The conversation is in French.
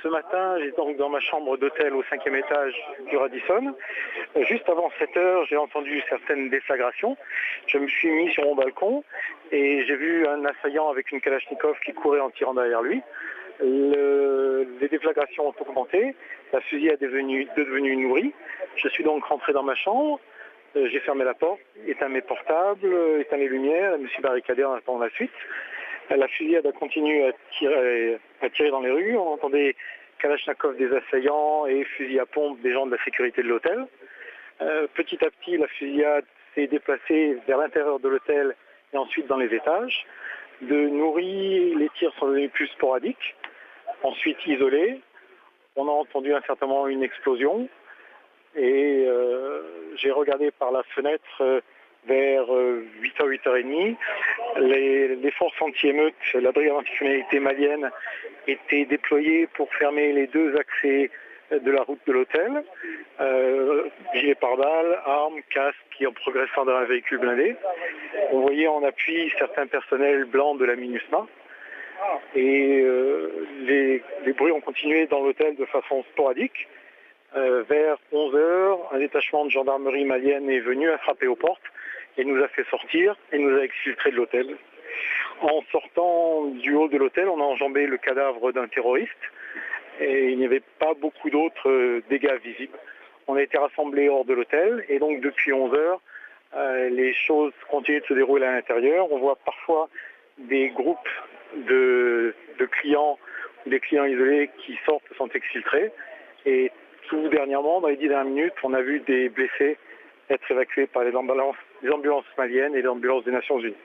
ce matin, j'étais donc dans ma chambre d'hôtel au 5e étage du Radisson. Juste avant 7 heures, j'ai entendu certaines déflagrations. Je me suis mis sur mon balcon et j'ai vu un assaillant avec une Kalachnikov qui courait en tirant derrière lui. Les déflagrations ont augmenté, la fusillade est devenue nourrie. Je suis donc rentré dans ma chambre, j'ai fermé la porte, éteint mes portables, éteint les lumières, je me suis barricadé en attendant la suite. La fusillade a continué à tirer dans les rues. On entendait Kalachnikov des assaillants et fusils à pompe des gens de la sécurité de l'hôtel. Petit à petit, la fusillade s'est déplacée vers l'intérieur de l'hôtel et ensuite dans les étages. De nourris, les tirs sont devenus plus sporadiques, ensuite isolés. On a entendu un certain moment une explosion et j'ai regardé par la fenêtre vers 8h, 8h30. Les forces anti-émeutes, la brigade anticriminalité malienne, étaient déployées pour fermer les deux accès de la route de l'hôtel. Gilets pare-balles, armes, casques, en progressant dans un véhicule blindé. On voyait en appui certains personnels blancs de la MINUSMA. Et les bruits ont continué dans l'hôtel de façon sporadique. Vers 11h, un détachement de gendarmerie malienne est venu, a frappé aux portes et nous a fait sortir et nous a exfiltrés de l'hôtel. En sortant du haut de l'hôtel, on a enjambé le cadavre d'un terroriste et il n'y avait pas beaucoup d'autres dégâts visibles. On a été rassemblés hors de l'hôtel et donc depuis 11h, les choses continuent de se dérouler à l'intérieur. On voit parfois des groupes de clients ou des clients isolés qui sortent, sont exfiltrés. Et tout dernièrement, dans les 10 dernières minutes, on a vu des blessés être évacués par les ambulances maliennes et les ambulances des Nations Unies.